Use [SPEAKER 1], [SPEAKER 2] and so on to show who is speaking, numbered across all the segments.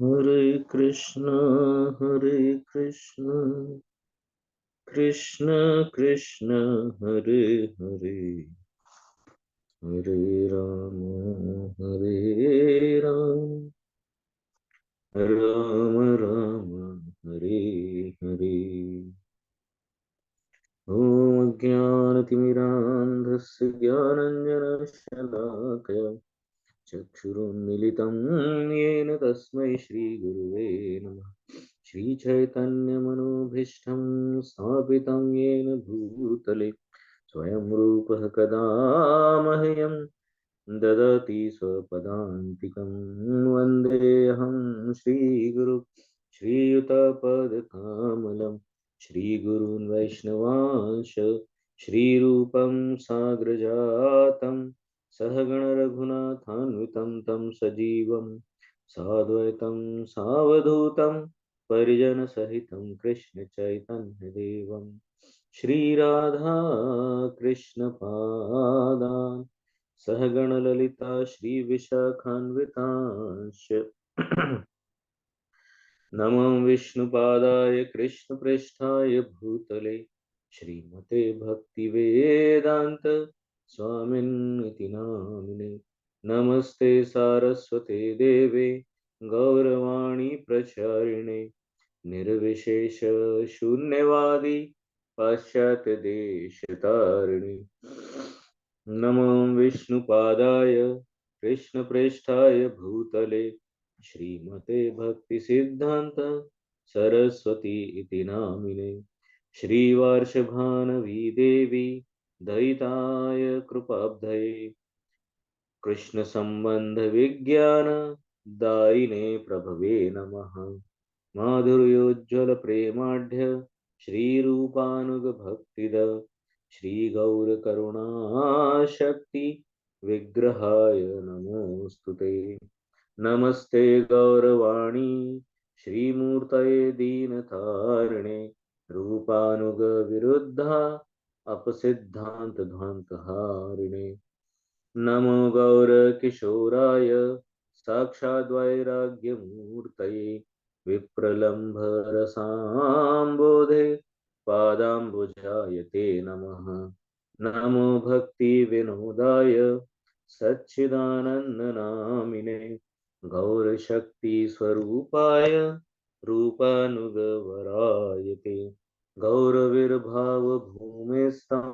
[SPEAKER 1] हरे कृष्णा कृष्ण कृष्ण हरे हरे हरे राम राम राम हरे हरे। ॐ अज्ञानतिमिरान्धस्य ज्ञानञ्जनशलाकया चक्षुरुन्मिलितं येन तस्मै श्रीगुरुवे नमः। श्रीचैतन्यमनोभीष्टं स्थापितं येन भूतले स्वयं रूपः कदा मह्यं ददति स्वपदान्तिकं। वन्देऽहं श्रीगुरु श्रीयुतपदकमलं श्रीगुरून् वैष्णवांश श्रीरूपं साग्रजातं सहगणरघुनाथान्वितं तं सजीवं साद्वैतं सावधूतं परिजनसहितं कृष्णचैतन्यदेवं श्रीराधा कृष्णपादान् सहगणललिता श्रीविशाखान्वितांश्च नमो विष्णुपादाय कृष्णप्रेष्ठाय भूतले श्रीमते भक्तिवेदान्त स्वामिन्निति नामिने। नमस्ते सारस्वते देवे गौरवाणी प्रचारिणे निर्विशेष शून्यवादी पाश्चात्य देश तारिणे। नमो विष्णुपादाय कृष्णप्रेष्ठाय भूतले श्रीमते भक्तिसिद्धान्त सरस्वती इति नामिने। श्रीवार्षभानवी देवी दयिताय कृपाब्धये कृष्णसम्बन्धविज्ञान दायिने प्रभवे नमः। माधुर्योज्ज्वलप्रेमाढ्य श्रीरूपानुगभक्तिद श्रीगौरकरुणाशक्ति विग्रहाय नमोऽस्तुते। नमस्ते गौरवाणी श्रीमूर्तये दीनतारिणे रूपानुगविरुद्धा अपसिद्धान्तध्वान्तहारिणे। नमो गौरकिशोराय साक्षाद्वैराग्यमूर्तये विप्रलम्भरसाम्बोधे पादाम्बुजाय ते नमः। नमो भक्तिविनोदाय सच्चिदानन्दनामिने गौरशक्तिस्वरूपाय रूपानुगवराय ते गौरविर्भावभूमिस्थं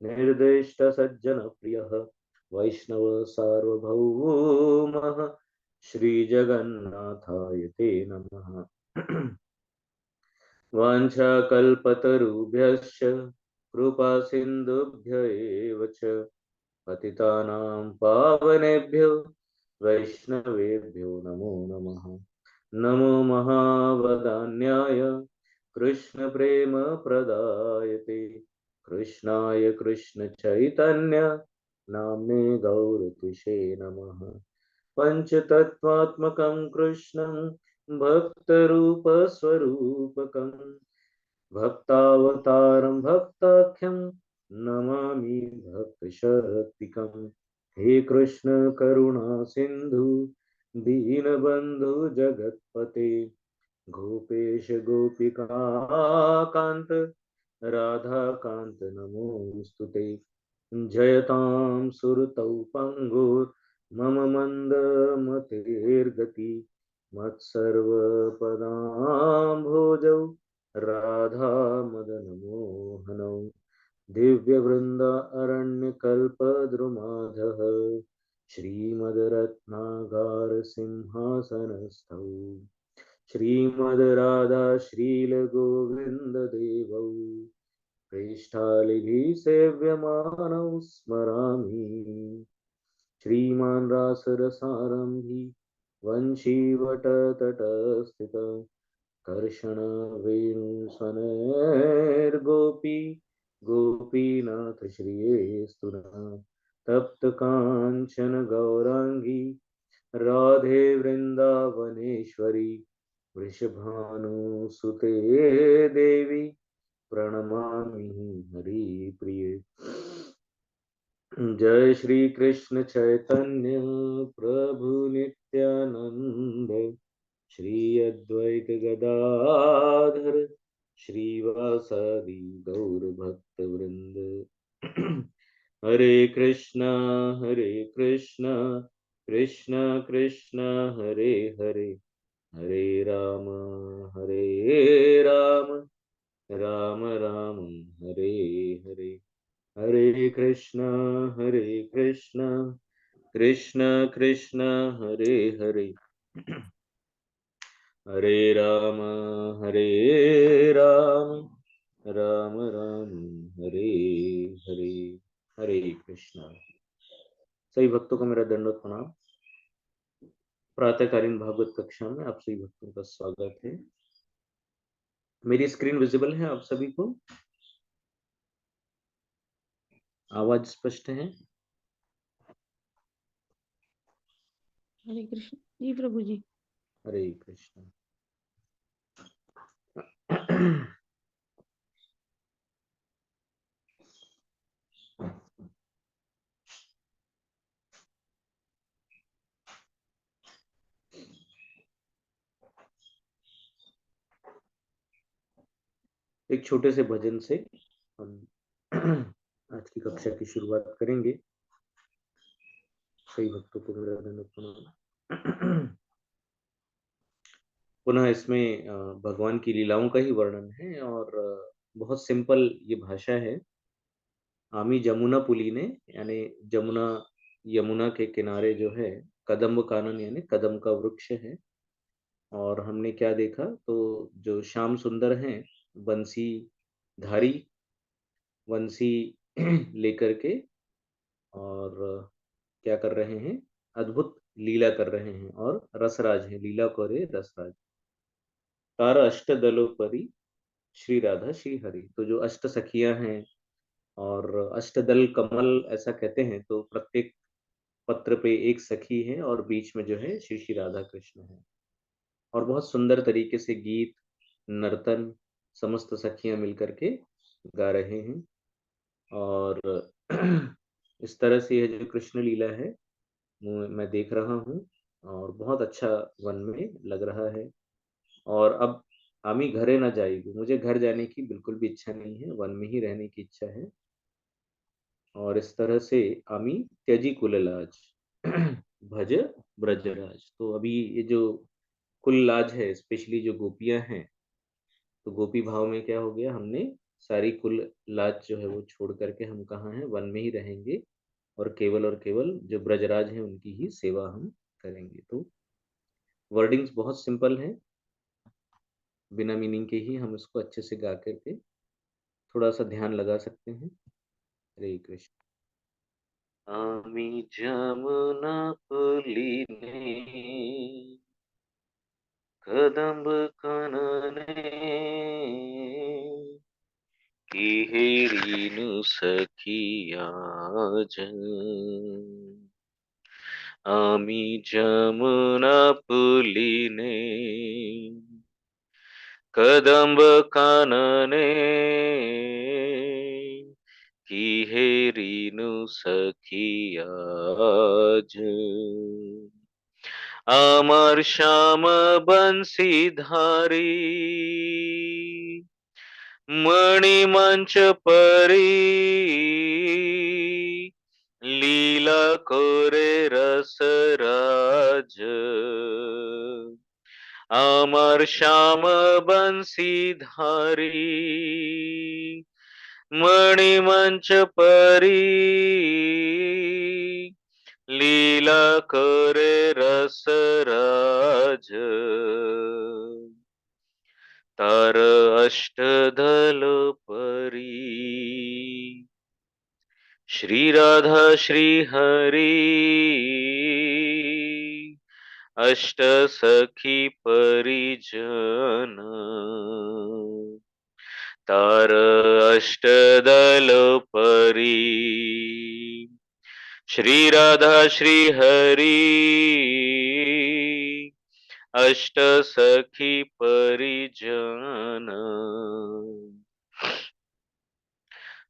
[SPEAKER 1] निर्दिष्टसज्जनप्रियः वैष्णव सार्वभौमः श्रीजगन्नाथाय ते नमः। वाञ्छाकल्पतरुभ्यश्च कृपासिन्धुभ्य एव च पतितानां पावनेभ्यो वैष्णवेभ्यो नमो नमः। नमो महावदान्याय कृष्णप्रेमप्रदायते कृष्णाय कृष्णचैतन्य नाम्ने गौरतिषे नमः। पञ्चतत्त्वात्मकं कृष्णं भक्तरूपस्वरूपकं भक्तावतारं भक्ताख्यं नमामि भक्तशक्तिकं। हे कृष्ण करुणा सिन्धु दीनबन्धु जगत्पते गोपेश गोपिका कान्त राधाकान्त नमोऽस्तुते। जयतां सुरतौ पंगुर्मम मन्दमतिर्गति मत्सर्वपदाम्भोजौ राधा मदन मोहनौ दिव्यवृन्द अरण्यकल्पद्रुमाधः श्रीमद्रत्नागार सिंहासनस्थौ श्रीमद्राधा श्रीलगोविन्ददेवौ पृष्ठालिभिः सेव्यमानौ स्मरामि। श्रीमान् रासरसारम्भी वंशीवटतटस्थित कर्षणवेणुस्वनैर्गोपी गोपीनाथ श्रियेस्तु नः। तप्तकाञ्चन गौराङ्गी राधे वृन्दावनेश्वरी वृषभानुसुते देवी प्रणमामि हरिप्रिये। जय श्री कृष्ण चैतन्य प्रभु नित्यानंद गदाधर श्रीवासादि गौर भक्त वृंद। हरे कृष्णा कृष्ण कृष्ण हरे हरे, हरे राम राम राम हरे हरे। हरे कृष्णा कृष्ण कृष्ण हरे हरे, हरे राम राम राम हरे हरे। हरे कृष्णा। सभी भक्तों को मेरा दंडवत प्रणाम। प्रातःकालीन भागवत कक्षा में आप सभी भक्तों का स्वागत है। मेरी स्क्रीन विजिबल है आप सभी को? आवाज स्पष्ट है?
[SPEAKER 2] हरे कृष्ण जी प्रभु जी।
[SPEAKER 1] हरे कृष्ण। एक छोटे से भजन से हम आज की कक्षा की शुरुआत करेंगे। सही भक्तों को मेरा धन्यवाद प्रणाम। पुनः इसमें भगवान की लीलाओं का ही वर्णन है और बहुत सिंपल ये भाषा है। आमी जमुना पुली ने, यानी जमुना यमुना के किनारे जो है कदम्ब कानन यानी कदम का वृक्ष है। और हमने क्या देखा, तो जो श्याम सुंदर हैं बंसी धारी, बंसी लेकर के, और क्या कर रहे हैं, अद्भुत लीला कर रहे हैं और रसराज है, लीला करे रसराज। तार अष्ट दलों परी श्री राधा श्री हरि। तो जो अष्ट सखियां हैं और अष्टदल कमल ऐसा कहते हैं, तो प्रत्येक पत्र पे एक सखी है और बीच में जो है श्री श्री राधा कृष्ण है। और बहुत सुंदर तरीके से गीत नर्तन समस्त सखियां मिलकर के गा रहे हैं। और इस तरह से यह जो कृष्ण लीला है मैं देख रहा हूँ और बहुत अच्छा वन में लग रहा है। और अब आमी घरे ना जाएगी, मुझे घर जाने की बिल्कुल भी इच्छा नहीं है, वन में ही रहने की इच्छा है। और इस तरह से आमी त्यजी कुललाज भज ब्रजराज। तो अभी ये जो कुललाज है, स्पेशली जो गोपियां हैं, तो गोपी भाव में क्या हो गया, हमने सारी कुल लाज जो है वो छोड़ करके हम कहाँ हैं, वन में ही रहेंगे और केवल जो ब्रजराज हैं उनकी ही सेवा हम करेंगे। तो वर्डिंग्स बहुत सिंपल हैं, बिना मीनिंग के ही हम इसको अच्छे से गा करके थोड़ा सा ध्यान लगा सकते हैं। हरे कृष्ण। आमी जमुना पुलिने कदम्ब कानने की हेरीनु सखिया जन। आमी जमुना पुलिने कदम्ब कानने की हेरीनु सखिया जन। আমার শ্যাম বংশীধারী মণিমঞ্চ পরি লীলা করে রসরাজ। আমার শ্যাম বংশীধারী মণিমঞ্চ পরি लीला करे रसराज। तार अष्टदल परी श्री राधा श्री हरि अष्ट सखी परिजन। तार अष्टदल परी श्री राधा श्री हरि अष्ट सखी परिजन।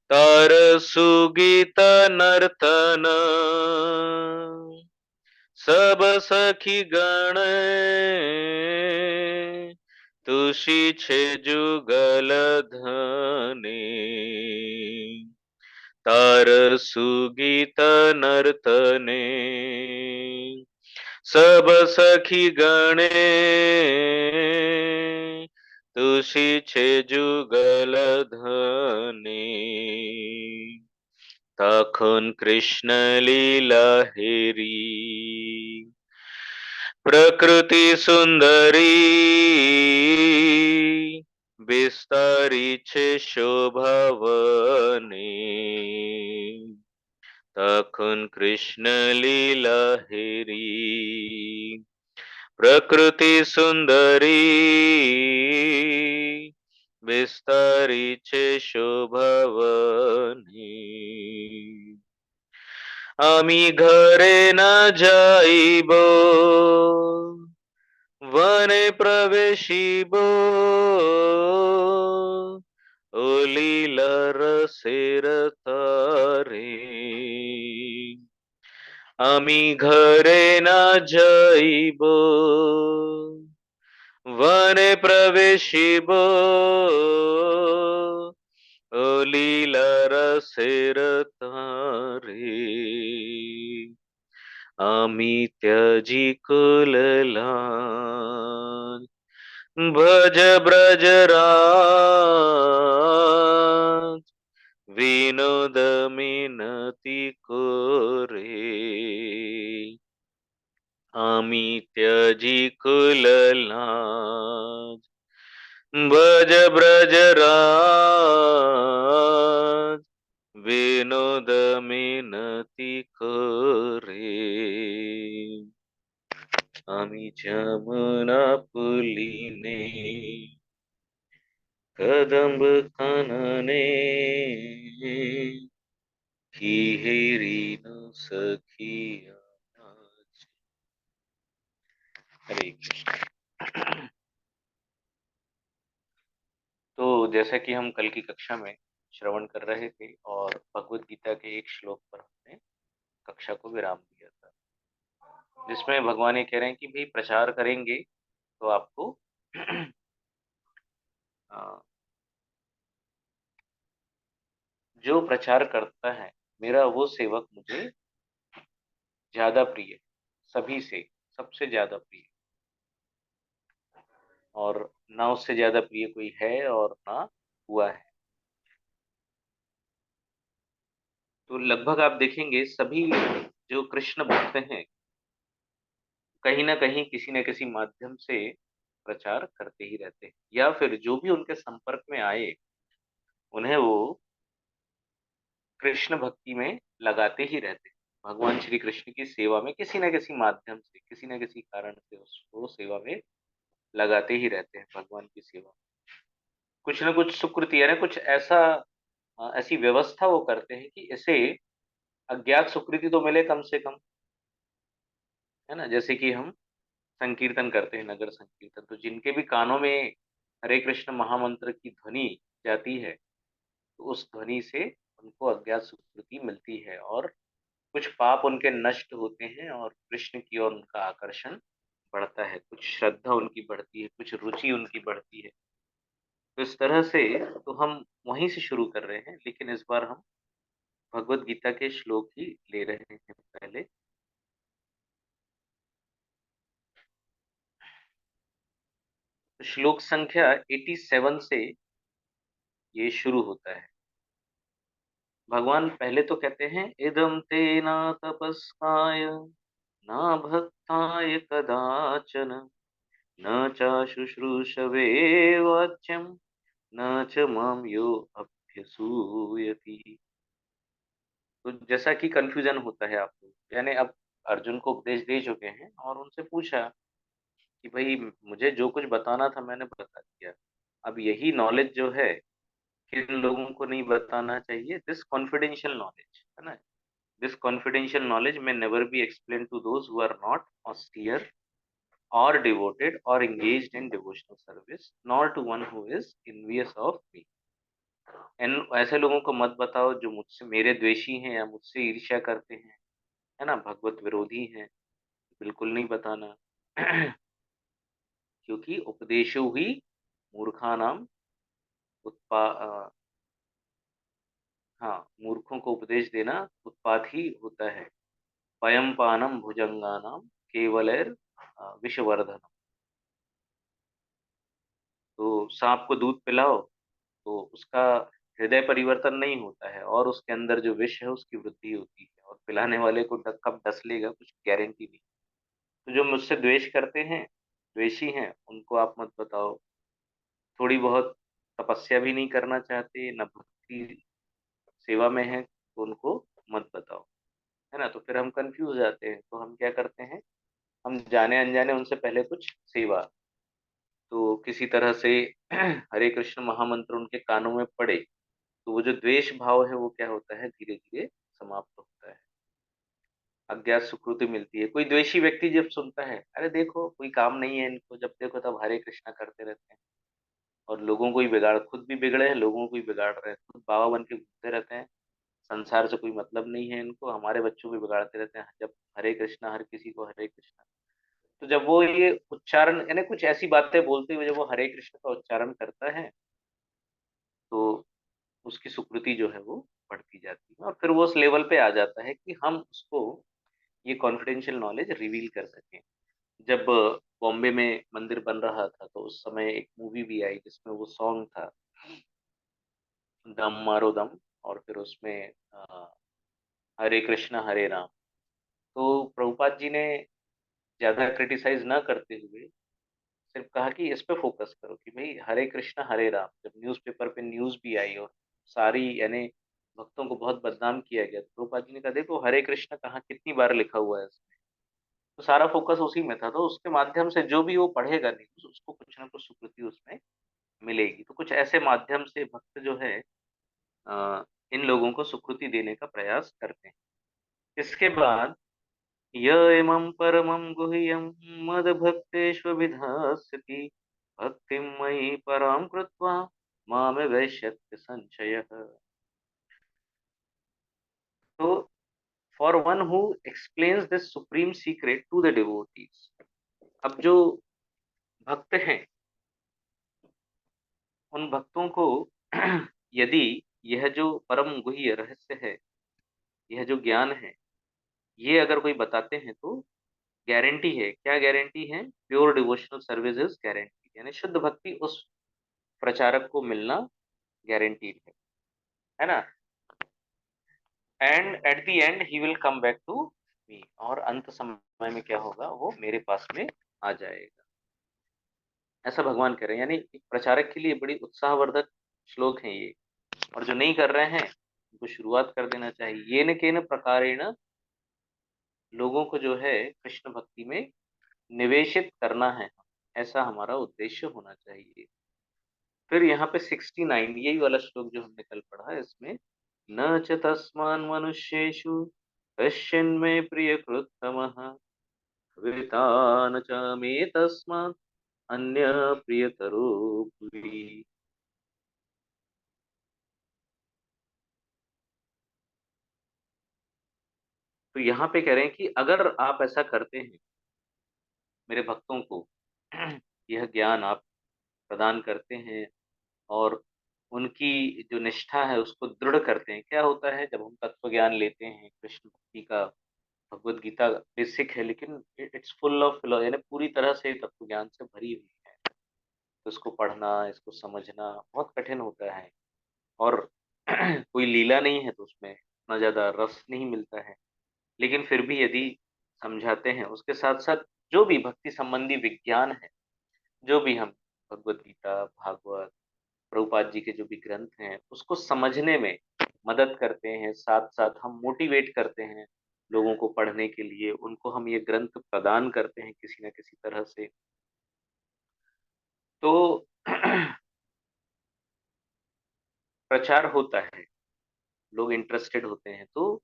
[SPEAKER 1] तार सुगीत नर्तन सब सखी गण तुषी छे जुगल धने तार सुगीत नर्तने सब सखी गणे तुषी छे जुगल धने তখন কৃষ্ণ লীলা হেরি প্রকৃতি সুন্দরী বিস্তারিছে শোভাবনে তখন কৃষ্ণ লীলা হেরি প্রকৃতি সুন্দরী বিস্তারিছে শোভাবনে আমি ঘরে না যাইব বনে প্রবেশিব ও লীলার রসের তারে আমি ঘরে না যাইব বনে প্রবেশিব ও লীলার রসের তারে আমি ত্যাজি কুললান ভজ ব্রজ রাজ বিনোদ মিনতি করে আমি ত্যাজি কুললান ভজ ব্রজ রাজ বিনোদ মিনতি করে আমি যমুনা পুলিনে কদম্ব কাননে কি হেরিন সখিया नाच। हरे कृष्ण। तो जैसा कि हम कल की कक्षा में श्रवण कर रहे थे और भगवत गीता के एक श्लोक पर हमने कक्षा को विराम दिया था, जिसमें भगवान ये कह रहे हैं कि भाई प्रचार करेंगे तो आपको जो प्रचार करता है मेरा वो सेवक मुझे ज्यादा प्रिय, सभी से सबसे ज्यादा प्रिय, और ना उससे ज्यादा प्रिय कोई है और ना हुआ है। तो लगभग आप देखेंगे सभी जो कृष्ण भक्त हैं कहीं ना कहीं किसी न किसी माध्यम से प्रचार करते ही रहते हैं, या फिर जो भी उनके संपर्क में आए उन्हें वो कृष्ण भक्ति में लगाते ही रहते हैं। भगवान श्री कृष्ण की सेवा में किसी न किसी माध्यम से किसी न किसी कारण से उसको सेवा में लगाते ही रहते हैं। भगवान की सेवा कुछ न कुछ सुकृति यानी कुछ ऐसा ऐसी व्यवस्था वो करते हैं कि इसे अज्ञात सुकृति तो मिले कम से कम, है ना। जैसे कि हम संकीर्तन करते हैं, नगर संकीर्तन, तो जिनके भी कानों में हरे कृष्ण महामंत्र की ध्वनि जाती है तो उस ध्वनि से उनको अज्ञात सुकृति मिलती है और कुछ पाप उनके नष्ट होते हैं और कृष्ण की ओर उनका आकर्षण बढ़ता है, कुछ श्रद्धा उनकी बढ़ती है, कुछ रुचि उनकी बढ़ती है। तो इस तरह से तो हम वहीं से शुरू कर रहे हैं, लेकिन इस बार हम भगवत गीता के श्लोक ही ले रहे हैं पहले। तो श्लोक संख्या 87 से ये शुरू होता है। भगवान पहले तो कहते हैं इदम ते न तपस्काय न भक्ताय कदाचन न च शुश्रूषवे वाच्यम न च माम यो अभ्यसूयति। तो जैसा कि कंफ्यूजन होता है आपको, यानी अब अर्जुन को उपदेश दे चुके हैं और उनसे पूछा कि भाई मुझे जो कुछ बताना था मैंने बता दिया, अब यही नॉलेज जो है किन लोगों को नहीं बताना चाहिए, दिस कॉन्फिडेंशियल नॉलेज, है ना। This confidential knowledge may never be explained to those who are not austere or devoted or engaged in devotional service, nor to one who is envious of me। इन ऐसे लोगों को मत बताओ जो मुझसे मेरे द्वेषी हैं या मुझसे ईर्ष्या करते हैं, है ना, भगवत विरोधी हैं, बिल्कुल नहीं बताना। क्योंकि उपदेशो ही मूर्खानाम उत्पा हाँ, मूर्खों को उपदेश देना उत्पात ही होता है। वयम पानम भुजंगानाम केवलैर विषवर्धनम। तो सांप को दूध पिलाओ तो उसका हृदय परिवर्तन नहीं होता है, और उसके अंदर जो विष है उसकी वृद्धि होती है, और पिलाने वाले को कब डस लेगा कुछ गारंटी नहीं। तो जो मुझसे द्वेष करते हैं, द्वेषी हैं, उनको आप मत बताओ। थोड़ी बहुत तपस्या भी नहीं करना चाहते, न भक्ति सेवा में है, तो उनको मत बताओ, है ना। तो फिर हम कंफ्यूज हो जाते हैं, तो हम क्या करते हैं, हम जाने अनजाने उनसे पहले कुछ सेवा, तो किसी तरह से हरे कृष्ण महामंत्र उनके कानों में पड़े, तो वो जो द्वेष भाव है वो क्या होता है, धीरे धीरे समाप्त होता है। अज्ञात सुकृति मिलती है। कोई द्वेषी व्यक्ति जब सुनता है, अरे देखो कोई काम नहीं है इनको, जब देखो तब हरे कृष्णा करते रहते हैं, और लोगों को ही बिगाड़, खुद भी बिगड़े हैं, लोगों को ही बिगाड़ रहे हैं, खुद बाबा बन के घूमते रहते हैं, संसार से कोई मतलब नहीं है इनको, हमारे बच्चों को बिगाड़ते रहते हैं, जब हरे कृष्णा, हर किसी को हरे कृष्णा। तो जब वो ये उच्चारण, यानी कुछ ऐसी बातें बोलते हुए जब वो हरे कृष्ण का उच्चारण करता है, तो उसकी सुकृति जो है वो बढ़ती जाती है, और फिर वो उस लेवल पे आ जाता है कि हम उसको ये कॉन्फिडेंशियल नॉलेज रिवील कर सकें। जब बॉम्बे में मंदिर बन रहा था, तो उस समय एक मूवी भी आई जिसमें वो सॉन्ग था, दम मारो दम, और फिर उसमें हरे कृष्णा हरे राम। तो प्रभुपाद जी ने ज्यादा क्रिटिसाइज ना करते हुए सिर्फ कहा कि इस पे फोकस करो कि भाई हरे कृष्णा हरे राम। जब न्यूज़पेपर पे न्यूज भी आई और सारी, यानी भक्तों को बहुत बदनाम किया गया, तो प्रभुपाद जी ने कहा देखो हरे कृष्णा कहाँ कितनी बार लिखा हुआ है इसमें। तो सारा फोकस उसी में था, तो उसके माध्यम से जो भी वो पढ़ेगा नहीं, तो उसको कुछ ना कुछ सुकृति उसमें मिलेगी। तो कुछ ऐसे माध्यम से भक्त जो है अ, इन लोगों को सुकृति देने का प्रयास करते हैं। इसके बाद य इमं परमं गुह्यं मद्भक्तेष्वभिधास्यति भक्तिं मयि परां कृत्वा मामवैष्यत्य संशयः। तो for one who explains this supreme secret to the devotees, अब जो भक्त हैं उन भक्तों को यदि यह जो परम गुह्य रहस्य है, यह जो ज्ञान है, ये अगर कोई बताते हैं, तो गारंटी है, क्या गारंटी है, प्योर डिवोशनल सर्विसेज गारंटी, यानी शुद्ध भक्ति उस प्रचारक को मिलना गारंटीड है ना। And at the end he will come back to me, और अंत समय में क्या होगा, वो मेरे पास में आ जाएगा, ऐसा भगवान कह रहे हैं। यानी एक प्रचारक के लिए बड़ी उत्साहवर्धक श्लोक है ये, और जो नहीं कर रहे हैं उनको शुरुआत कर देना चाहिए। ये न केन प्रकारेण लोगों को जो है कृष्ण भक्ति में निवेशित करना है, ऐसा हमारा उद्देश्य होना चाहिए। फिर यहाँ पे 69 यही वाला श्लोक जो हमने कल पढ़ा है, इसमें न च तस्मान् मनुष्येषु कश्चिन्मे प्रियकृत्तमः भविता न च मे तस्मात् अन्य प्रियतरो भुवि। तो यहाँ पे कह रहे हैं कि अगर आप ऐसा करते हैं, मेरे भक्तों को यह ज्ञान आप प्रदान करते हैं, और उनकी जो निष्ठा है उसको दृढ़ करते हैं। क्या होता है जब हम तत्व ज्ञान लेते हैं कृष्ण भक्ति का, भगवत गीता बेसिक है, लेकिन इट्स फुल ऑफ फिलो, यानी पूरी तरह से तत्व ज्ञान से भरी हुई है, तो इसको पढ़ना, इसको समझना बहुत कठिन होता है, और कोई लीला नहीं है तो उसमें इतना ज्यादा रस नहीं मिलता है। लेकिन फिर भी यदि समझाते हैं, उसके साथ साथ जो भी भक्ति संबंधी विज्ञान है, जो भी हम भगवत गीता, भागवत, प्रभुपाद जी के जो भी ग्रंथ हैं उसको समझने में मदद करते हैं, साथ साथ हम मोटिवेट करते हैं लोगों को पढ़ने के लिए, उनको हम ये ग्रंथ प्रदान करते हैं किसी न किसी तरह से, तो प्रचार होता है, लोग इंटरेस्टेड होते हैं। तो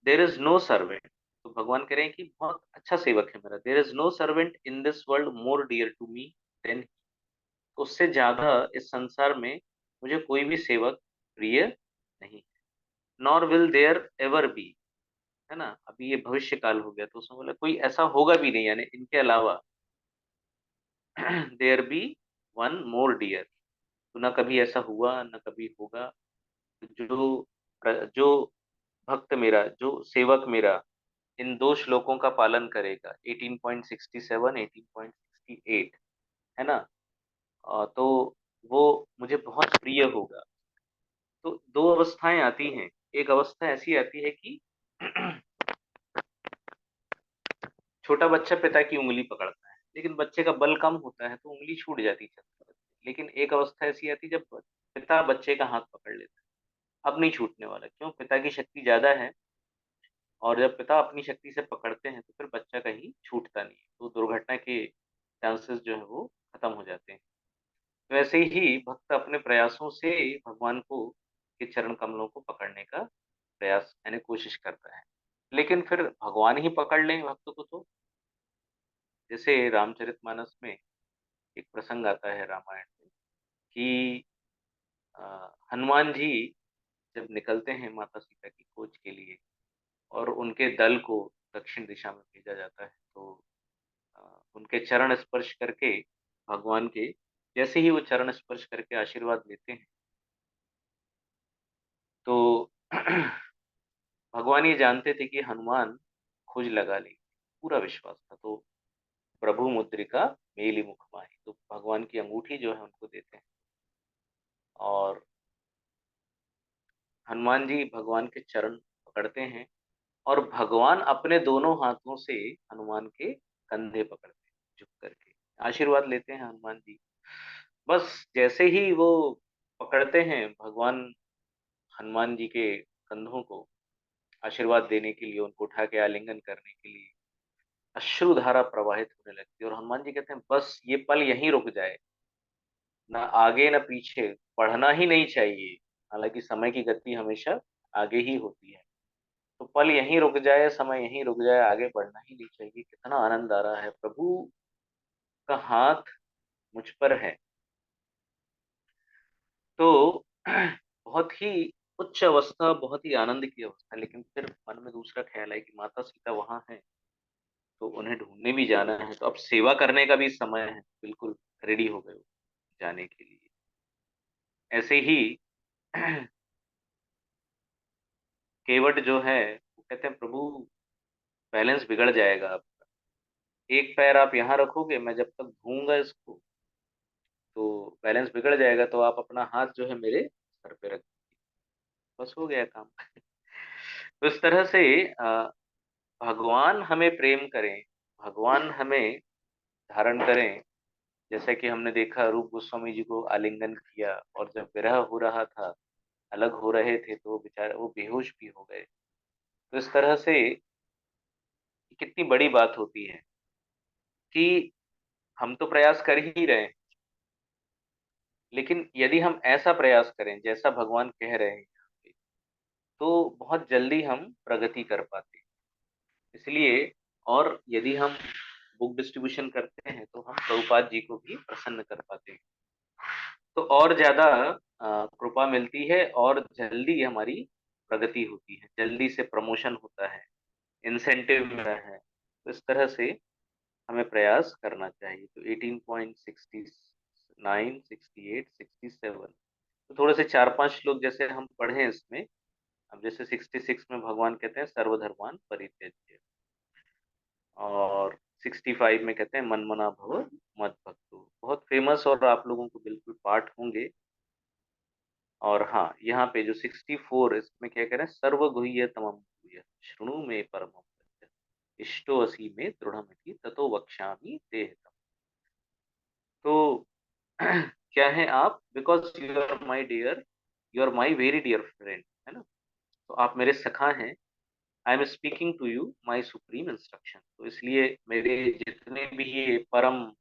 [SPEAKER 1] देर इज नो सर्वेंट, तो भगवान कह रहे हैं कि बहुत अच्छा सेवक है मेरा, there is no servant in this world more dear to me than, उससे ज्यादा इस संसार में मुझे कोई भी सेवक प्रिय नहीं, nor will there ever be, है ना। अभी ये भविष्य काल हो गया, तो उसमें बोला कोई ऐसा होगा भी नहीं, यानी इनके अलावा there be one more dear. तो ना कभी ऐसा हुआ न कभी होगा। जो जो भक्त मेरा, जो सेवक मेरा इन दो श्लोकों का पालन करेगा, 18.67 18.68, है ना, तो वो मुझे बहुत प्रिय होगा। तो दो अवस्थाएं आती हैं। एक अवस्था ऐसी आती है कि छोटा बच्चा पिता की उंगली पकड़ता है, लेकिन बच्चे का बल कम होता है तो उंगली छूट जाती है। लेकिन एक अवस्था ऐसी आती है जब पिता बच्चे का हाथ पकड़ लेता है, अब नहीं छूटने वाला, क्यों? पिता की शक्ति ज्यादा है। और जब पिता अपनी शक्ति से पकड़ते हैं तो फिर बच्चा कहीं छूटता नहीं है, तो दुर्घटना के चांसेस जो है वो खत्म हो जाते हैं। तो वैसे ही भक्त अपने प्रयासों से भगवान को के चरण कमलों को पकड़ने का प्रयास यानी कोशिश करता है। लेकिन फिर भगवान ही पकड़ लें भक्त को, तो जैसे रामचरितमानस में एक प्रसंग आता है रामायण में कि हनुमान जी जब निकलते हैं माता सीता की खोज के लिए और उनके दल को दक्षिण दिशा में भेजा जाता है, तो अ, उनके चरण स्पर्श करके भगवान के, जैसे ही वो चरण स्पर्श करके आशीर्वाद लेते हैं, तो भगवान ये जानते थे कि हनुमान खोज लगा लेंगे, पूरा विश्वास था। तो प्रभु मुद्रिका मेली मुख माही, तो भगवान की अंगूठी जो है उनको देते हैं और हनुमान जी भगवान के चरण पकड़ते हैं और भगवान अपने दोनों हाथों से हनुमान के कंधे पकड़ते हैं, झुक करके आशीर्वाद लेते हैं हनुमान जी। बस जैसे ही वो पकड़ते हैं भगवान हनुमान जी के कंधों को आशीर्वाद देने के लिए, उनको उठा के आलिंगन करने के लिए, अश्रुधारा प्रवाहित होने लगती है और हनुमान जी कहते हैं बस ये पल यहीं रुक जाए, ना आगे ना पीछे, बढ़ना ही नहीं चाहिए। हालांकि समय की गति हमेशा आगे ही होती है, तो पल यहीं रुक जाए, समय यहीं रुक जाए, आगे बढ़ना ही नहीं चाहिए। कितना आनंद आ रहा है, प्रभु का हाथ मुझ पर है। तो बहुत ही उच्च अवस्था, बहुत ही आनंद की अवस्था। लेकिन फिर मन में दूसरा ख्याल है कि माता सीता वहां है तो उन्हें ढूंढने भी जाना है, तो अब सेवा करने का भी समय है, बिल्कुल रेडी हो गए वो जाने के लिए। ऐसे ही केवट जो है वो कहते हैं प्रभु बैलेंस बिगड़ जाएगा आपका, एक पैर आप यहाँ रखोगे, मैं जब तक धोऊंगा इसको तो बैलेंस बिगड़ जाएगा, तो आप अपना हाथ जो है मेरे सर पे रख, बस हो गया काम। तो इस तरह से भगवान हमें प्रेम करें, भगवान हमें धारण करें। जैसा कि हमने देखा रूप गोस्वामी जी को आलिंगन किया और जब विरह हो रहा था, अलग हो रहे थे, तो वो बेचारे वो बेहोश भी हो गए। तो इस तरह से कितनी बड़ी बात होती है कि हम तो प्रयास कर ही रहे हैं, लेकिन यदि हम ऐसा प्रयास करें जैसा भगवान कह रहे हैं यहाँ पे, तो बहुत जल्दी हम प्रगति कर पाते हैं। इसलिए, और यदि हम बुक डिस्ट्रीब्यूशन करते हैं तो हम प्रभुपाद जी को भी प्रसन्न कर पाते हैं, तो और ज्यादा कृपा मिलती है और जल्दी हमारी प्रगति होती है, जल्दी से प्रमोशन होता है, इंसेंटिव मिलता है। तो इस तरह से हमें प्रयास करना चाहिए। तो 18.69 68 67, तो थोड़े से चार पांच लोग जैसे हम पढ़े इसमें। अब जैसे 66 में भगवान कहते हैं सर्वधर्मान परित्यज्य, और 65 में कहते हैं मनमना भव मत भक्तो, बहुत फेमस और आप लोगों को बिल्कुल पाठ होंगे। और हाँ, यहाँ पे जो 64 इसमें क्या कह रहे हैं, सर्व गुह्य तमम भूय शृणु में परमम सत्य, इष्टो असी में दृढ़मति ततो वक्ष्यामि ते हितम। तो क्या है आप, because you are my dear, you are my very dear friend, है ना, तो आप मेरे सखा हैं। I am speaking to you my supreme instruction, तो इसलिए मेरे जितने भी ये परम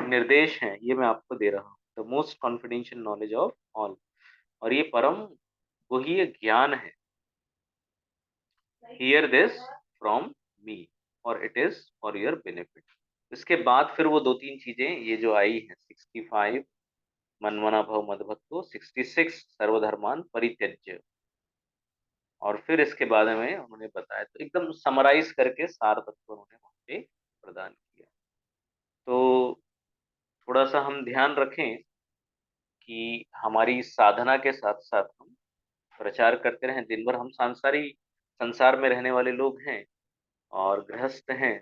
[SPEAKER 1] निर्देश हैं ये मैं आपको दे रहा हूँ, the most confidential knowledge of all, और ये परम गुह्य ज्ञान है। हियर दिस फ्रॉम मी और it is for your benefit. इसके बाद फिर वो दो तीन चीजें ये जो आई है, 65 मनमना भव मदभक्तो, 66 सर्वधर्मान परित्यज्य, और फिर इसके बाद में उन्होंने बताया, तो एकदम समराइज करके सार तत्व उन्होंने वहां पे प्रदान किया। तो थोड़ा थोड़ा-सा हम ध्यान रखें कि हमारी साधना के साथ-साथ हम प्रचार करते रहें। दिन भर हम सांसारिक संसार में रहने वाले लोग हैं और गृहस्थ हैं,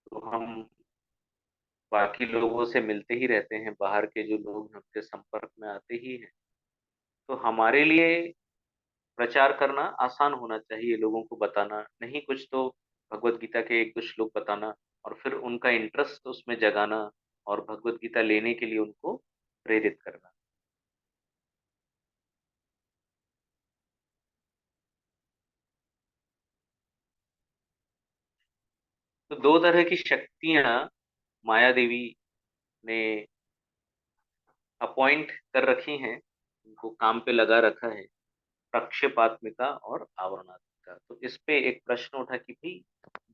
[SPEAKER 1] तो हम बाकी लोगों से मिलते ही रहते हैं, बाहर के जो लोग हैं उनके संपर्क में आते ही हैं। तो हमारे लिए प्रचार करना आसान होना चाहिए, लोगों को बताना, नहीं कुछ तो भगवत गीता के 1-2 श्लोक बताना और फिर उनका इंटरेस्ट उसमें जगाना और भगवत गीता लेने के लिए उनको प्रेरित करना। तो 2 तरह की शक्तियाँ माया देवी ने अपॉइंट कर रखी हैं, उनको काम पे लगा रखा है, प्रक्षेपात्मिका और आवरणात्मिका। तो इस पे एक प्रश्न उठा कि भई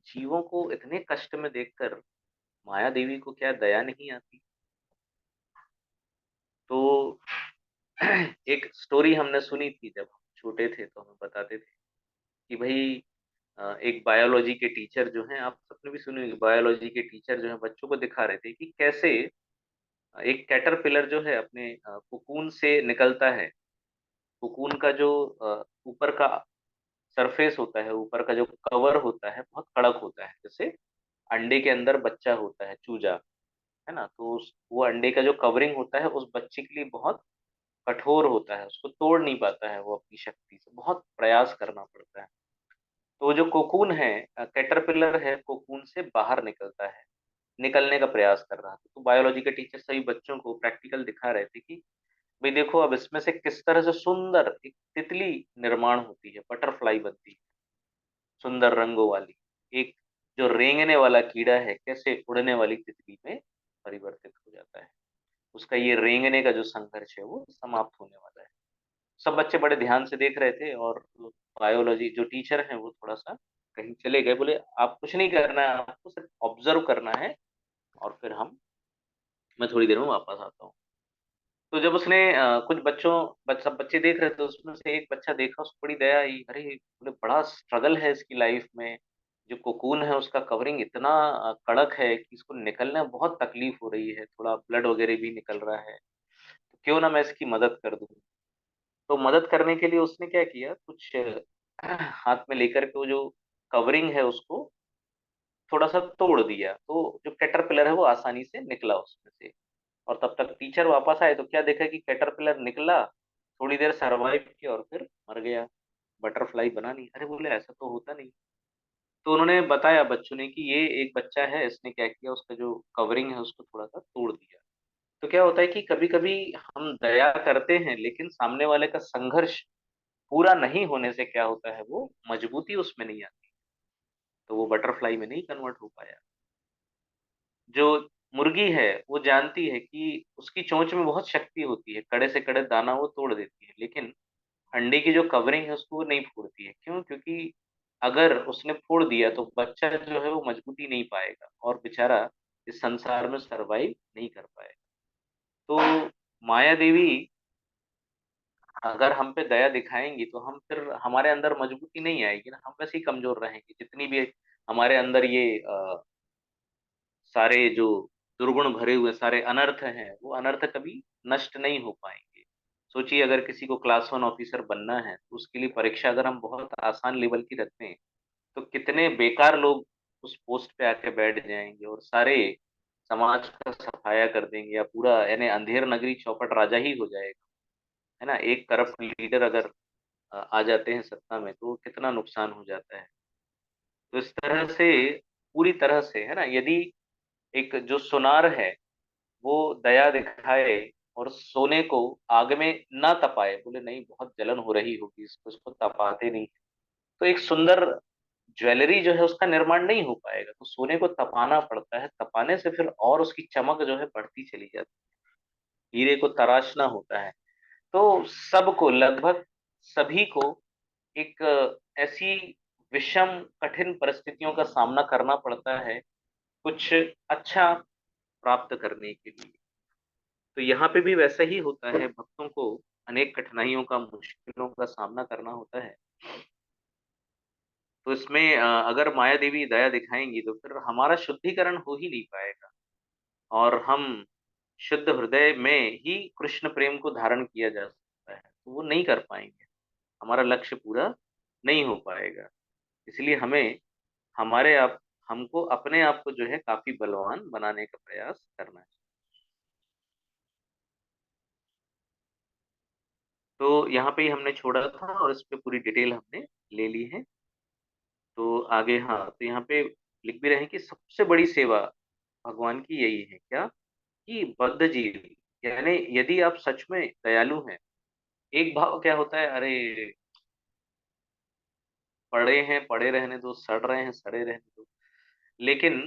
[SPEAKER 1] जीवों को इतने कष्ट में देखकर माया देवी को क्या दया नहीं आती? तो एक स्टोरी हमने सुनी थी जब हम छोटे थे तो हमें बताते थे कि भई एक बायोलॉजी के टीचर जो हैं, आप सबने भी सुनी होगी, बायोलॉजी के टीचर जो हैं बच्चों को दिखा रहे थे कि कैसे एक कैटरपिलर जो है अपने कोकून से निकलता है। कोकून का जो ऊपर का सरफेस होता है, ऊपर का जो कवर होता है, बहुत कड़क होता है। जैसे अंडे के अंदर बच्चा होता है, चूजा, है ना? तो उस वो अंडे का जो कवरिंग होता है, उस बच्चे के लिए बहुत कठोर होता है, उसको तोड़ नहीं पाता है वो अपनी शक्ति से, बहुत प्रयास करना पड़ता है। तो वो जो कोकून है, कैटरपिलर है, कोकून से बाहर निकलता है, निकलने का प्रयास कर रहा था। तो बायोलॉजी के टीचर सभी बच्चों को प्रैक्टिकल दिखा रहे थे कि भई देखो अब इसमें से किस तरह से सुंदर एक तितली निर्माण होती है, बटरफ्लाई बनती है, सुंदर रंगों वाली। एक जो रेंगने वाला कीड़ा है, कैसे उड़ने वाली तितली में परिवर्तित हो जाता है। उसका ये रेंगने का जो संघर्ष है, वो समाप्त होने वाला है। सब बच्चे बड़े ध्यान से देख रहे थे और बायोलॉजी जो टीचर हैं, वो थोड़ा-सा कहीं चले गए, बोले, "आप कुछ नहीं करना है, आपको सिर्फ ऑब्ज़र्व करना है और फिर मैं थोड़ी देर में वापस आता हूँ।" तो जब उसने कुछ सब बच्चे देख रहे थे, उसमें से एक बच्चा देखा, उसको बड़ी दया आई। अरे! बोले बड़ा स्ट्रगल है इसकी लाइफ में, जो कोकून है उसका कवरिंग इतना कड़क है कि इसको निकलने में बहुत तकलीफ हो रही है, थोड़ा ब्लड वगैरह भी निकल रहा है, तो क्यों ना मैं इसकी मदद कर दूँ। तो मदद करने के लिए उसने क्या किया, कुछ हाथ में लेकर के वो जो कवरिंग है उसको थोड़ा-सा तोड़ दिया, तो जो कैटरपिलर है वो आसानी से निकला उसमें से। और तब तक टीचर वापस आए तो क्या देखा कि कैटरपिलर निकला, थोड़ी देर सर्वाइव किया और फिर मर गया, बटरफ्लाई बना नहीं। अरे बोले ऐसा तो होता नहीं। तो उन्होंने बताया बच्चों ने कि ये एक बच्चा है, इसने क्या किया, उसका जो कवरिंग है उसको थोड़ा-सा तोड़ दिया। तो क्या होता है कि कभी-कभी हम दया करते हैं, लेकिन सामने वाले का संघर्ष पूरा नहीं होने से क्या होता है, वो मजबूती उसमें नहीं आती, तो वो बटरफ्लाई में नहीं कन्वर्ट हो पाया। जो मुर्गी है, वो जानती है कि उसकी चोंच में बहुत शक्ति होती है, कड़े से कड़े दाना वो तोड़ देती है, लेकिन अंडे की जो कवरिंग है उसको वो नहीं फोड़ती है। क्यों? क्योंकि अगर उसने फोड़ दिया तो बच्चा जो है वो मजबूती नहीं पाएगा और बेचारा इस संसार में सर्वाइव नहीं कर पाएगा। तो माया देवी अगर हम पे दया दिखाएँगी तो हम फिर हमारे अंदर मजबूती नहीं आएगी ना, हम वैसे ही कमज़ोर रहेंगे। जितनी भी हमारे अंदर ये सारे जो दुर्गुण भरे हुए सारे अनर्थ हैं, वो अनर्थ कभी नष्ट नहीं हो पाएँगे। सोचिए अगर किसी को क्लास 1 ऑफ़िसर बनना है, तो उसके लिए परीक्षा अगर हम बहुत आसान लेवल की रखते हैं, तो कितने बेकार लोग उस पोस्ट पे आके बैठ जाएँगे और सारे समाज का सफाया कर देंगे या पूरा यानी अंधेर नगरी चौपट राजा ही हो जाएगा, है ना? एक करप्ट लीडर अगर आ जाते हैं सत्ता में, तो कितना नुकसान हो जाता है। तो इस तरह से पूरी तरह से, है ना? यदि एक जो सुनार है वो दया दिखाए और सोने को आग में ना तपाए, बोले नहीं बहुत जलन हो रही होगी इसको, इसको तपाते नहीं। तो एक सुंदर ज्वेलरी जो है उसका निर्माण नहीं हो पाएगा, तो सोने को तपाना पड़ता है, तपाने से फिर और उसकी चमक जो है बढ़ती चली जाती है, हीरे को तराशना होता है। तो सबको लगभग सभी को एक ऐसी विषम कठिन परिस्थितियों का सामना करना पड़ता है, कुछ अच्छा प्राप्त करने के लिए। तो यहाँ पे भी वैसा ही होता है, भक्तों को अनेक कठिनाइयों का, मुश्किलों का सामना करना होता है। तो इसमें अगर माया देवी दया दिखाएँगी तो फिर हमारा शुद्धिकरण हो ही नहीं पाएगा और हम शुद्ध हृदय में ही कृष्ण प्रेम को धारण किया जा सकता है, तो वो नहीं कर पाएंगे, हमारा लक्ष्य पूरा नहीं हो पाएगा। इसलिए हमें हमारे आप हमको अपने आप को जो है काफी बलवान बनाने का प्रयास करना है। तो यहाँ पे ही हमने छोड़ा था और इस पे पूरी डिटेल हमने ले ली है। तो आगे, हाँ, तो यहाँ पे लिख भी रहे हैं कि सबसे बड़ी सेवा भगवान की यही है, क्या, कि बद्ध जीव, यानी यदि आप सच में दयालु हैं। एक भाव क्या होता है, अरे पड़े हैं पड़े रहने दो, सड़ रहे हैं सड़े रहने दो। लेकिन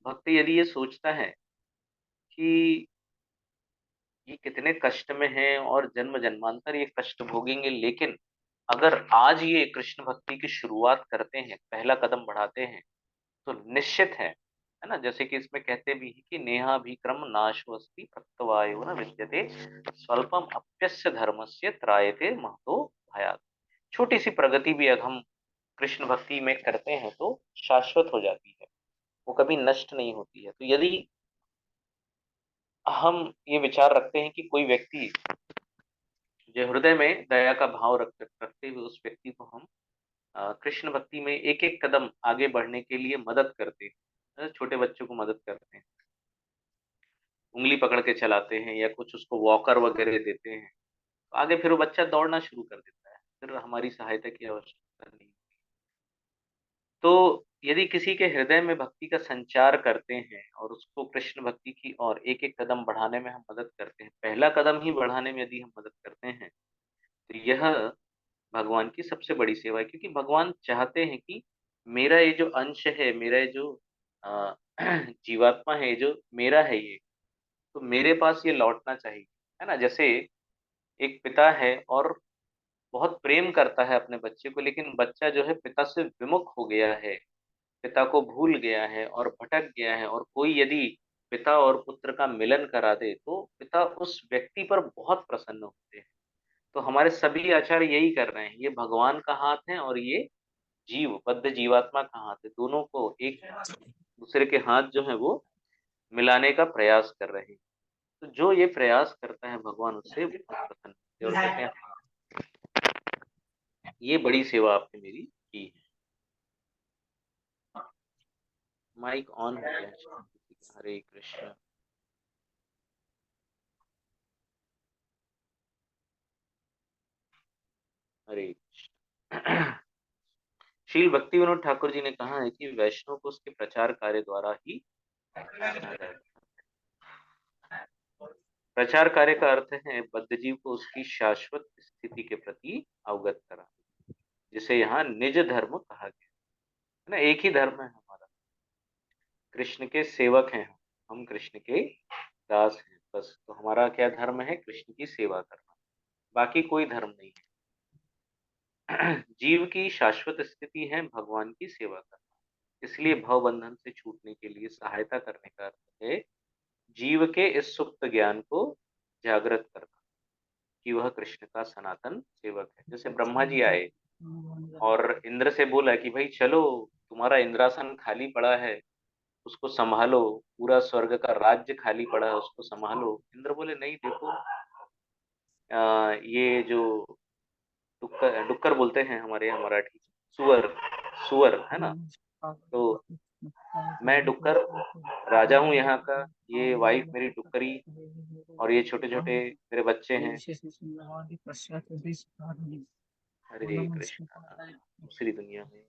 [SPEAKER 1] भक्त यदि ये सोचता है कि ये कितने कष्ट में हैं और जन्म जन्मांतर ये कष्ट भोगेंगे, लेकिन अगर आज ये कृष्ण भक्ति की शुरुआत करते हैं, पहला कदम बढ़ाते हैं, तो निश्चित है ना, जैसे कि इसमें कहते भी हैं कि नेहाभिक्रम नाशोऽस्ति प्रत्यवायो न विद्यते स्वल्पम अप्यस्य धर्मस्य त्रायते महतो भयात्। छोटी सी प्रगति भी अगर हम कृष्ण भक्ति में करते हैं तो शाश्वत हो जाती है, वो कभी नष्ट नहीं होती है। तो यदि हम ये विचार रखते हैं कि कोई व्यक्ति जो हृदय में दया का भाव रखते हुए उस व्यक्ति को हम कृष्ण भक्ति में एक एक कदम आगे बढ़ने के लिए मदद करते हैं, छोटे बच्चों को मदद करते हैं, उंगली पकड़ के चलाते हैं या कुछ उसको वॉकर वगैरह देते हैं, तो आगे फिर वो बच्चा दौड़ना शुरू कर देता है, फिर हमारी सहायता की आवश्यकता नहीं। तो यदि किसी के हृदय में भक्ति का संचार करते हैं और उसको कृष्ण भक्ति की और एक एक कदम बढ़ाने में हम मदद करते हैं, पहला कदम ही बढ़ाने में यदि हम मदद करते हैं, तो यह भगवान की सबसे बड़ी सेवा है। क्योंकि भगवान चाहते हैं कि मेरा ये जो अंश है, मेरा ये जो अ, जीवात्मा है, ये जो मेरा है, ये तो मेरे पास ये लौटना चाहिए, है ना। जैसे एक पिता है और बहुत प्रेम करता है अपने बच्चे को, लेकिन बच्चा जो है पिता से विमुख हो गया है, पिता को भूल गया है और भटक गया है, और कोई यदि पिता और पुत्र का मिलन करा दे तो पिता उस व्यक्ति पर बहुत प्रसन्न होते हैं। तो हमारे सभी आचार्य यही कर रहे हैं, ये भगवान का हाथ है और ये जीव बद्ध जीवात्मा का हाथ है, दोनों को एक दूसरे के हाथ जो है वो मिलाने का प्रयास कर रहे हैं। तो जो ये प्रयास करता है भगवान उससे बहुत प्रसन्न होते हैं और कहते हैं ये बड़ी सेवा आपने मेरी की है। माइक ऑन हो गया है। हरे कृष्ण। हरे कृष्ण। श्रील भक्ति विनोद ठाकुर जी ने कहा है कि वैष्णव को उसके प्रचार कार्य द्वारा ही जाना जाता है। प्रचार कार्य का अर्थ है बद्ध जीव को उसकी शाश्वत स्थिति के प्रति अवगत करा, जिसे यहाँ निज धर्म कहा गया है ना। एक ही धर्म है हमारा, कृष्ण के सेवक हैं हम कृष्ण के दास हैं, बस। तो हमारा क्या धर्म है, कृष्ण की सेवा करना, बाकी कोई धर्म नहीं है। जीव की शाश्वत स्थिति है भगवान की सेवा करना, इसलिए भव बंधन से छूटने के लिए सहायता करने का अर्थ है जीव के इस सुप्त ज्ञान को जागृत करना कि वह कृष्ण का सनातन सेवक है। जैसे ब्रह्मा जी आए और इंद्र से बोला कि भाई चलो, तुम्हारा इंद्रासन खाली पड़ा है, उसको संभालो, पूरा स्वर्ग का राज्य खाली पड़ा है, उसको संभालो। इंद्र बोले नहीं, देखो ये जो डुक्कर डुक्कर बोलते हैं हमारे यहाँ मराठी, सुअर, सुअर है ना। तो मैं डुक्कर राजा हूँ यहाँ का, ये वाइफ मेरी डुक्करी, और ये छोटे छोटे मेरे बच्चे हैं। हरे कृष्णा। दूसरी दुनिया में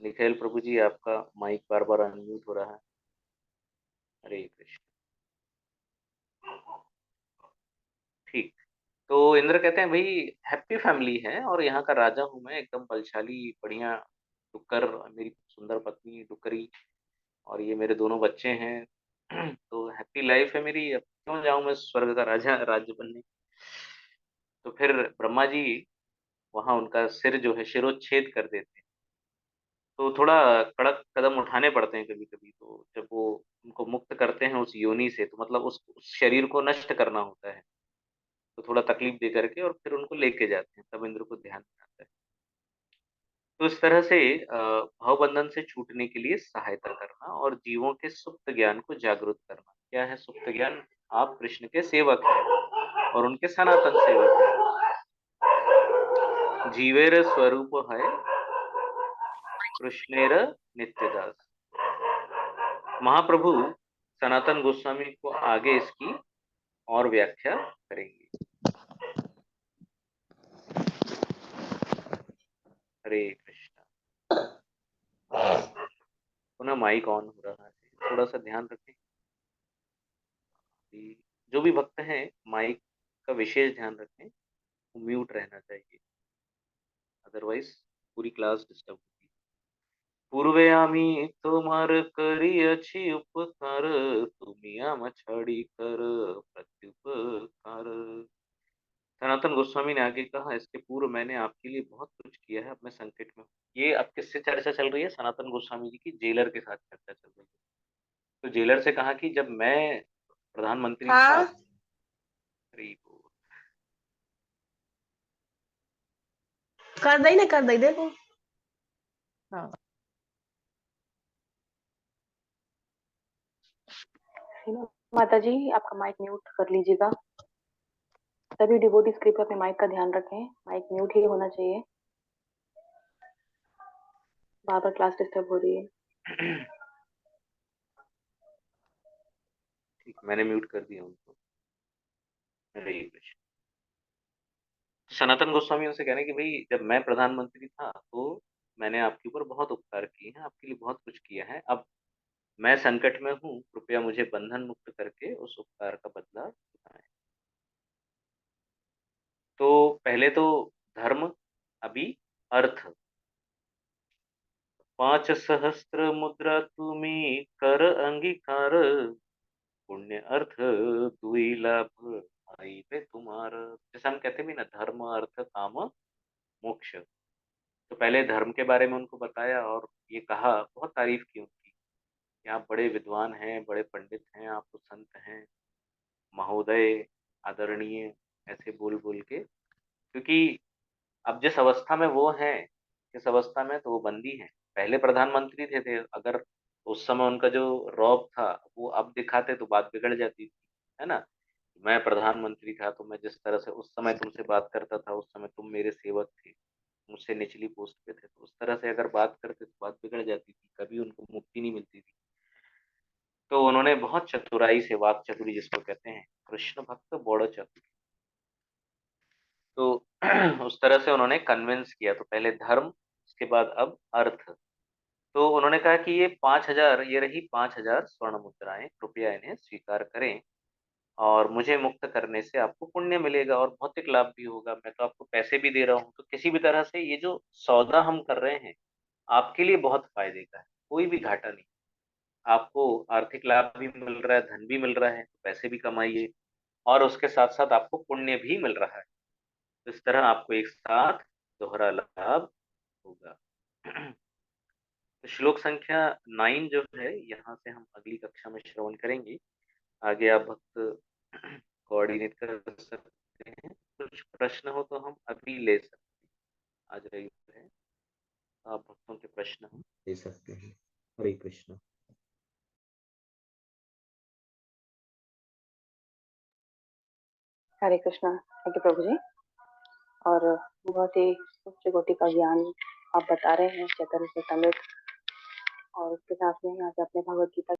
[SPEAKER 1] निखिल प्रभु जी, आपका माइक बार बार अनम्यूट हो रहा है। हरे कृष्ण। ठीक। तो इंद्र कहते हैं भाई हैप्पी फैमिली है और यहाँ का राजा हूँ मैं, एकदम बलशाली बढ़िया डुक्कर, मेरी सुंदर पत्नी डुक्करी, और ये मेरे दोनों बच्चे हैं। तो हैप्पी लाइफ है मेरी, अब क्यों जाऊं मैं स्वर्ग का राजा राज्य बनने। तो फिर ब्रह्मा जी वहां उनका सिर जो है शिरोच्छेद कर देते हैं। तो थोड़ा कड़क कदम उठाने पड़ते हैं कभी कभी, तो जब वो उनको मुक्त करते हैं उस योनि से, तो मतलब उस शरीर को नष्ट करना होता है, तो थोड़ा तकलीफ दे करके और फिर उनको लेके जाते हैं, तब इंद्र को ध्यान में आता है। तो इस तरह से भावबंधन से छूटने के लिए सहायता करना और जीवों के सुप्त ज्ञान को जागृत करना। क्या है सुप्त ज्ञान? आप कृष्ण के सेवक हैं और उनके सनातन सेवक हैं। जीवेर स्वरूप है कृष्णेर नित्यदास। महाप्रभु सनातन गोस्वामी को आगे इसकी और व्याख्या करेंगे। हरे कृष्णा। पुनः माइक ऑन हो रहा है, थोड़ा सा ध्यान रखें कि जो भी भक्त हैं माइक का विशेष ध्यान रखें, वो म्यूट रहना चाहिए, अदरवाइज पूरी क्लास डिस्टर्ब होगी। पूर्वे आमी তোমার করিয়াছি উপকার, তুমি আমা ছাড়ি कर प्रत्युपकार। सनातन गोस्वामी ने आगे कहा, इसके पूर्व मैंने आपके लिए बहुत कुछ किया है, अब मैं संकट में हूँ। ये अब किससे चर्चा चल रही है? सनातन गोस्वामी जी की जेलर के साथ चर्चा चल रही है। तो जेलर से कहा कि जब मैं प्रधानमंत्री था।
[SPEAKER 2] हाँ
[SPEAKER 1] हरि बोल।
[SPEAKER 2] कर दई ना, कर दई देखो। हाँ
[SPEAKER 3] माता जी, आपका माइक म्यूट कर लीजिएगा। सभी डिवोटीज कृपया अपने माइक का ध्यान रखें, माइक म्यूट ही होना चाहिए, बार बार क्लास डिस्टर्ब हो रही है।
[SPEAKER 1] ठीक, मैंने म्यूट कर दिया उनको। हरे कृष्ण। सनातन गोस्वामी उनसे कह रहे हैं कि भाई जब मैं प्रधानमंत्री था तो मैंने आपके ऊपर बहुत उपकार किए हैं, आपके लिए बहुत कुछ किया है। अब मैं संकट में हूँ, कृपया मुझे बंधन मुक्त करके उस उपकार का बदला चुकाएं। तो पहले तो धर्म, अभी अर्थ। 5 सहस्त्र मुद्रा तुम्ही कर अंगीकार, पुण्य अर्थ दुई लाभ आई पे तुम्हारा। जैसे हम कहते भी ना, धर्म अर्थ काम मोक्ष। तो पहले धर्म के बारे में उनको बताया और ये कहा, बहुत तारीफ की उनकी कि आप बड़े विद्वान हैं, बड़े पंडित हैं, आप तो संत हैं, महोदय, आदरणीय, ऐसे बोल बोल के। क्योंकि अब जिस अवस्था में वो हैं, किस अवस्था में, तो वो बंदी हैं। पहले प्रधानमंत्री थे, अगर उस समय उनका जो रौब था वो अब दिखाते तो बात बिगड़ जाती थी, है ना। मैं प्रधानमंत्री था तो मैं जिस तरह से उस समय तुमसे बात करता था, उस समय तुम मेरे सेवक थे, मुझसे निचली पोस्ट पे थे, तो उस तरह से अगर बात करते तो बात बिगड़ जाती थी, कभी उनको मुक्ति नहीं मिलती थी। तो उन्होंने बहुत चतुराई से, वाक चतुरी जिसको कहते हैं, कृष्ण भक्त बड़ चतुर, तो उस तरह से उन्होंने कन्विंस किया। तो पहले धर्म, उसके बाद अब अर्थ। तो उन्होंने कहा कि ये 5,000, ये रही 5,000 स्वर्ण मुद्राएं, कृपया इन्हें स्वीकार करें और मुझे मुक्त करने से आपको पुण्य मिलेगा और भौतिक लाभ भी होगा। मैं तो आपको पैसे भी दे रहा हूँ, तो किसी भी तरह से ये जो सौदा हम कर रहे हैं आपके लिए बहुत फायदे का है, कोई भी घाटा नहीं। आपको आर्थिक लाभ भी मिल रहा है, धन भी मिल रहा है, तो पैसे भी कमाइए और उसके साथ साथ आपको पुण्य भी मिल रहा है। तो इस तरह आपको एक साथ दोहरा लाभ होगा। तो श्लोक संख्या 9 जो है, यहाँ से हम अगली कक्षा में श्रवण करेंगे। आगे आप भक्त कोऑर्डिनेट कर सकते हैं, कुछ प्रश्न हो तो हम अभी ले सकते हैं। आज रविवार है, आप भक्तों के प्रश्न हम ले सकते हैं। हरे कृष्ण।
[SPEAKER 3] हरे कृष्णा। थैंक यू प्रभु जी। और बहुत ही उच्च कोटि का ज्ञान आप बता रहे हैं, चैतन्य चैतन्य, और उसके साथ में आज आपने भगवत गीता